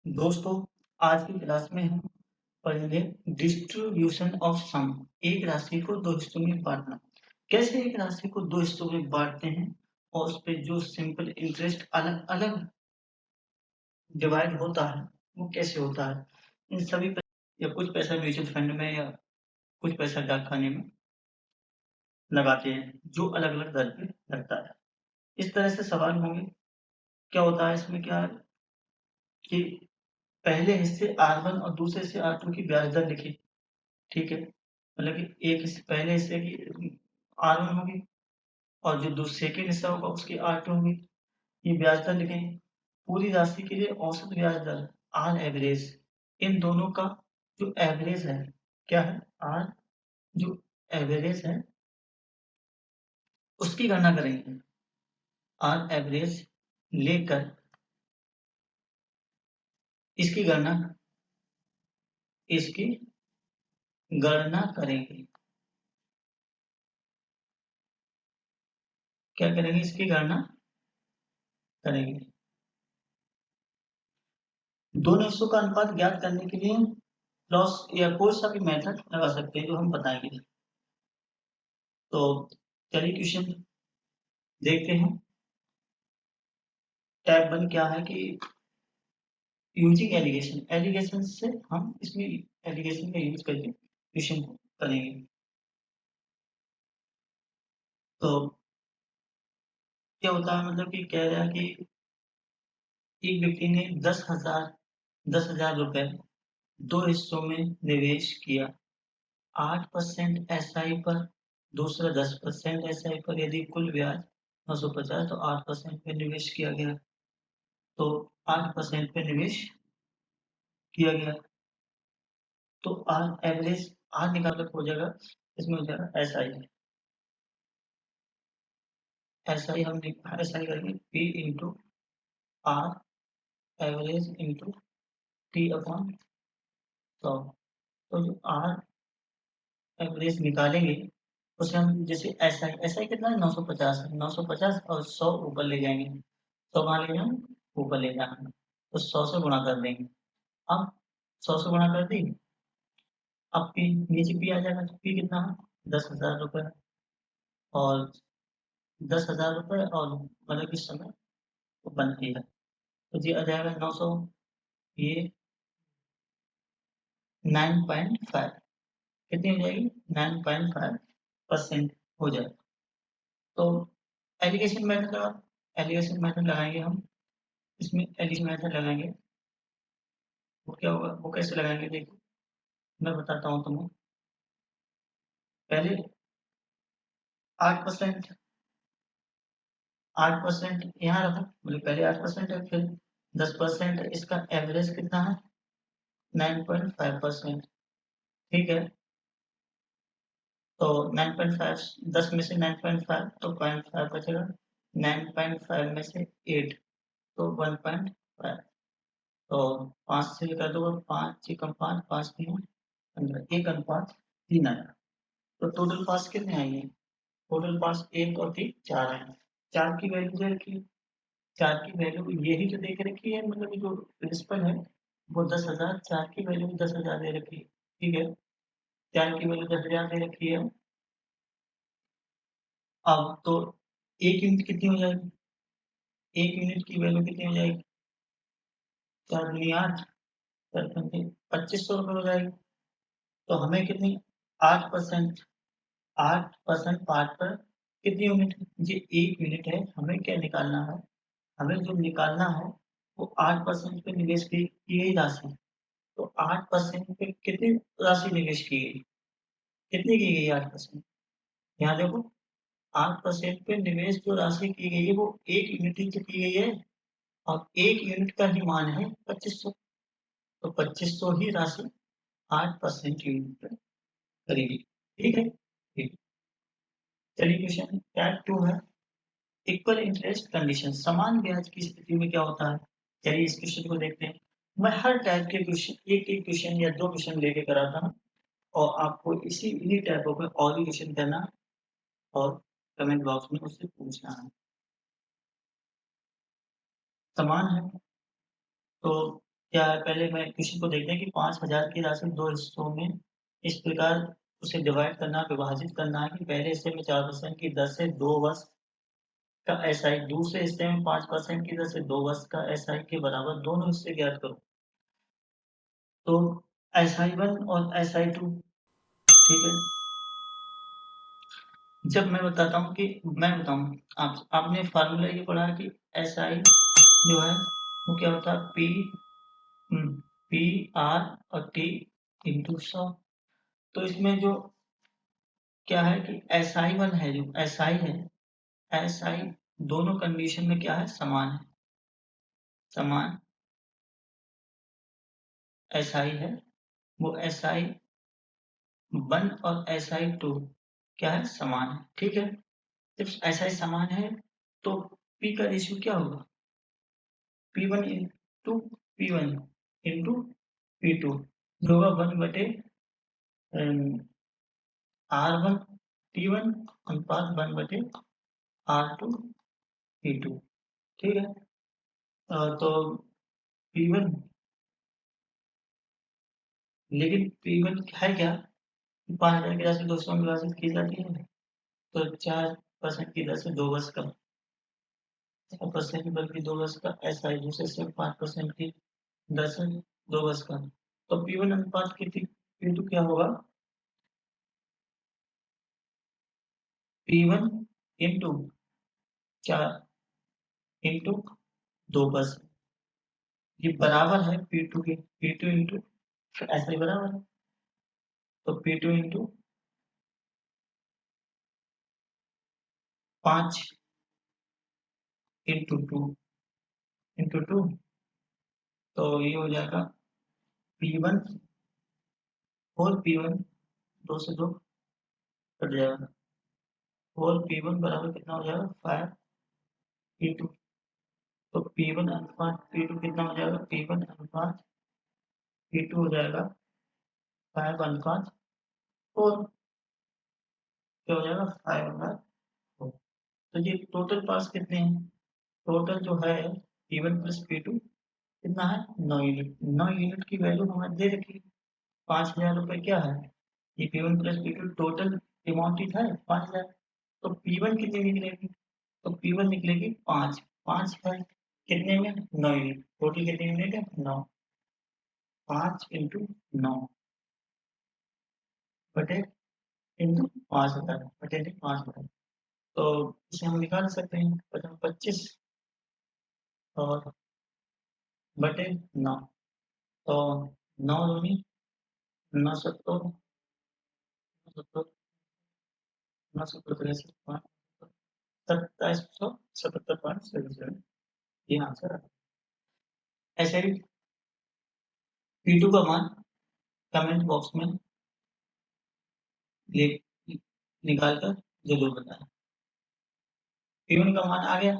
दोस्तों, आज की क्लास में हम पढ़ेंगे डिस्ट्रीब्यूशन ऑफ सम। एक राशि को दो हिस्सों में बांटना। कैसे एक राशि को दो हिस्सों में बांटते हैं और उस पे जो सिंपल इंटरेस्ट अलग अलग डिवाइड होता है वो कैसे होता है। इन सभी या कुछ पैसा म्यूचुअल फंड में या कुछ पैसा डाक खाने में लगाते हैं जो अलग अलग दर पे लगता है। इस तरह से सवाल होंगे। क्या होता है इसमें, क्या है कि पहले हिस्से R1 और दूसरे हिस्से R2 की ब्याज दर लिखी। ठीक है, मतलब कि एक हिस्से पहले हिस्से की R1 होगी और जो सेकंड हिस्सा होगा उसकी R2 होगी। ये ब्याज दर लिखेंगे। पूरी राशि के लिए औसत ब्याज दर R एवरेज, इन दोनों का जो एवरेज है, क्या है R, जो एवरेज है उसकी गणना करेंगे। R एवरेज लेकर इसकी गणना करेंगे। क्या करेंगे? इसकी गणना करेंगे। दोनों हिस्सों का अनुपात ज्ञात करने के लिए लॉस या कोई सा भी मेथड लगा सकते हैं जो हम बताएंगे। तो चलिए क्वेश्चन देखते हैं। टैब 1 क्या है कि यूजिंग एलिगेशन से हम इसमें एलिगेशन का यूज करके क्वेश्चन को करेंगे। तो क्या होता है, मतलब कि कह रहा है कि एक व्यक्ति ने 10,000 रुपए दो हिस्सों में निवेश किया। 8% एसआई पर, दूसरा 10% एसआई पर। यदि कुल ब्याज 950 तो 8% पे निवेश किया गया। तो 8% पे निवेश किया गया तो आर एवरेज, आर निकाल हो जाएगा। इसमें हो जाएगा एसआई हम एसआई करेंगे P into R average into T upon 100। तो जो आर एवरेज निकालेंगे उसे हम जैसे एसआई एसआई कितना है 950 है, 950 और 100 ऊपर ले जाएंगे। 100 कहाँ ले जाएंगे? ऊपर ले जाना। तो 100 से गुणा कर देंगे। अब 100 से गुणा कर दी। अब पी नीचे पी आ जाएगा तो पी कितना है 10,000 रुपये। और 10,000 रुपये और मतलब किस समय वो बनती है तो जी आ जाएगा 900। ये 9.5 कितनी हो जाएगी? 9.5% हो जाएगा। तो एलिगेशन मेथड लगाएंगे हम। इसमें एलिगेशन मेथड लगाएंगे। वो क्या होगा, वो कैसे लगाएंगे देखो, मैं बताता हूँ तुम्हें। पहले 8% 8% यहाँ रखो, मतलब पहले 8% है, फिर 10% इसका एवरेज कितना है 9.5%। ठीक है, तो 9.5 10 में से 9.5 तो 0.5 बचेगा। 9.5 में से 8 तो 1.5। तो 5 से कर दो, 5 एकम 5, 5 3 15, 1:3 आया। तो टोटल पास कितने आएंगे? टोटल पास 1 और 3 4 आए। 4 की वैल्यू दे रखी है। 4 की वैल्यू यही जो देख रखी है, मतलब जो प्रिंसिपल है वो 10,000, 4 की वैल्यू 10,000 दे रखी है। ठीक है, 4 की वैल्यू 10,000 दे रखी है। अब तो एक यूनिट कितनी हो जाएगी? एक यूनिट की वैल्यू कितनी हो जाएगी? 4 दूनी 8, 4 पंजे 2500 रुपये हो जाएगी। तो हमें कितनी? 8%, 8% पार्ट पर कितनी यूनिट? ये 1 यूनिट है। हमें क्या निकालना है? हमें जो निकालना है वो 8% पे निवेश की गई राशि। तो 8% पे कितनी राशि निवेश की गई? कितनी की गई 8%? यहाँ देखो, 8% पे निवेश जो राशि की गई है वो 1 यूनिट ही तो की गई है। और 1 यूनिट का ही मान है 2500। तो 2500 ही राशि 8% यूनिट पे करेगी। ठीक है, ठीक। चलिए क्वेश्चन टाइप 2 है। इक्वल इंटरेस्ट कंडीशन, समान ब्याज की स्थिति में क्या होता है? चलिए इस क्वेश्चन को देखते हैं। मैं हर टाइप के क्वेश्चन एक एक क्वेश्चन या दो क्वेश्चन लेके कराता हूँ और आपको इन्हीं टाइपों पे और भी क्वेश्चन करना और कमेंट बॉक्स में उससे पूछना है। समान है तो क्या है, पहले मैं क्वेश्चन को देखते हैं कि 5000 की राशि दो हिस्सों में इस प्रकार उसे डिवाइड करना, विभाजित करना है कि पहले हिस्से में 4% की दर से 2 वर्ष का एसआई, दूसरे हिस्से में 5% की दर से 2 वर्ष का एसआई के बराबर दोनों हिस्से ज्ञात करो। तो SI1 और SI2, ठीक है। जब मैं बताता हूँ कि मैं बताऊँ, आपने फार्मूला ये पढ़ा कि SI जो है वो क्या होता है, पी आर और टी इंटू 100। तो इसमें जो क्या है कि SI1 है, जो SI है, SI दोनों कंडीशन में क्या है, समान है, समान SI है। वो SI1 और SI2 क्या है, समान है, ठीक है। जब SI समान है तो P का रेशियो क्या होगा, P1 into P1 into P2 जो होगा 1/R1 T1 अनुपात 1/R2 T2, ठीक है। तो P1, लेकिन P1 है क्या, 5000 की राशि 200 में विभाजित की जाती है, तो 4% की दर से 2 वर्ष का, 4% की दर की 2 वर्ष का SI, दूसरे से 5% की दर से 2 वर्ष का। तो P1 अनुपात कितनी, P2 क्या होगा, P1 इंटू 4 इंटू 2 वर्ष, ये बराबर है P2 के, P2 इंटू ऐसा ही बराबर है, तो P2 इंटू 5 इंटू 2 तो ये हो जाएगा P1 और P1 2 से 2 कट जाएगा, और P1 बराबर कितना हो जाएगा, 5 P2। तो P1 अनुपात P2 कितना हो जाएगा, P1 अनुपात P2 हो जाएगा 5 अनुपात 4, क्या हो जाएगा, 5 अनुपात 4। तो ये टोटल पास कितने हैं, टोटल जो है P1 प्लस P2 कितना है, 9 यूनिट। 9 यूनिट की वैल्यू हमें दे रखी है, 5000 रुपये क्या है, ये P1 plus P2 total amount ही था 5000। तो P1 कितनी निकलेगी, तो P1 निकलेगी 5, 5 है कितने में, 9 यूनिट, टोटल कितने यूनिट है, 9, 5 इंटू 9 बटे इंटू 5000 बटे 5000। तो इसे हम निकाल सकते हैं, 25 और बटे 9, तो 9 दूनी 9 सत्तर, 9 सत्तर 2777.77, ये आंसर है। ऐसे ही P2 का मान कमेंट बॉक्स में निकाल कर जरूर बताएं। P1 का मान आ गया,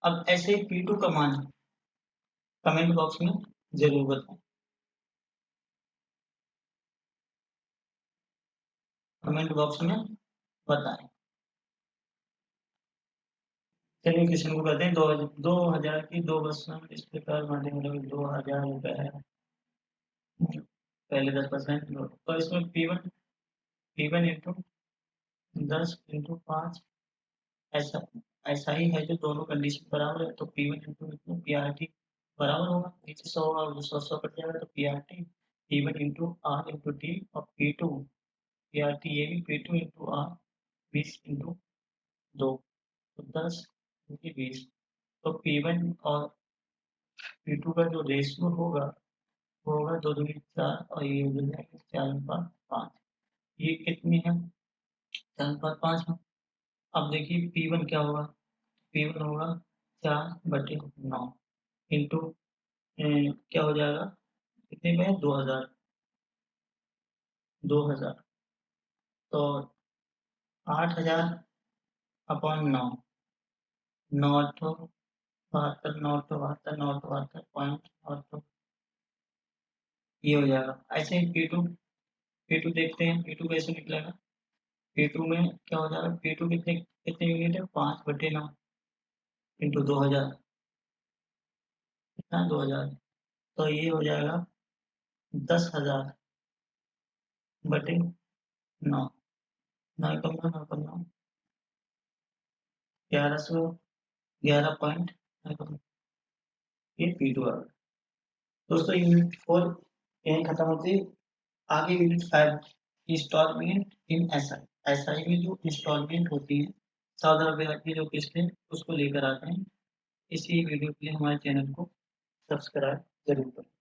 अब ऐसे ही P2 का मान कमेंट बॉक्स में जरूर बताएं, कमेंट बॉक्स में बताएं। चलिए क्वेश्चन को करते हैं, 2000 की 2 बसों इस प्रकार बांटे मतलब 2000 रुपए है, पहले 10%, तो इसमें P1 इंटू 10 इंटू 5, ऐसा ऐसा ही है, जो दोनों कंडीशन बराबर है तो P1 इंटू PRT बराबर होगा, नीचे 100 और 100 कट जाएगा, तो PRT P1 into R into T और P2 PRT ये भी P2 इंटू R 20 इंटू 2, तो 10 इंटू 20, तो P1 और P2 का जो रेशियो होगा वो होगा 2 दूनी 4 और ये हो जाएगा 4:5। ये कितनी है, 4:5 है। अब देखिए P1 क्या होगा, P1 होगा 4/9 इंटू क्या हो जाएगा, कितने में है, 2000, 2000, तो 8000 अपॉन 9, 9 अट्ठो 72, 9 अट्ठो 72, 9 अट्ठो 72 पॉइंट, और ये हो जाएगा। ऐसे ही P2 देखते हैं, P2 कैसे निकलेगा, P2 में क्या हो जाएगा, P2 कितने कितने यूनिट है, 5/9 इंटू 2000, ना 2000, तो ये हो जाएगा 10,000 बटे 9, 9 कम 9, 9 कम 9, 1100, 11 पॉइंट, ये P2 आ गया। दोस्तों यूनिट 4 यहीं खत्म होती है। आगे unit 5 installment in SI. SI में जो इंस्टॉलमेंट होती है, 14 रुपये की जो किस्त है, उसको लेकर आते हैं। इसी वीडियो के लिए हमारे चैनल को सब्सक्राइब जरूर करें।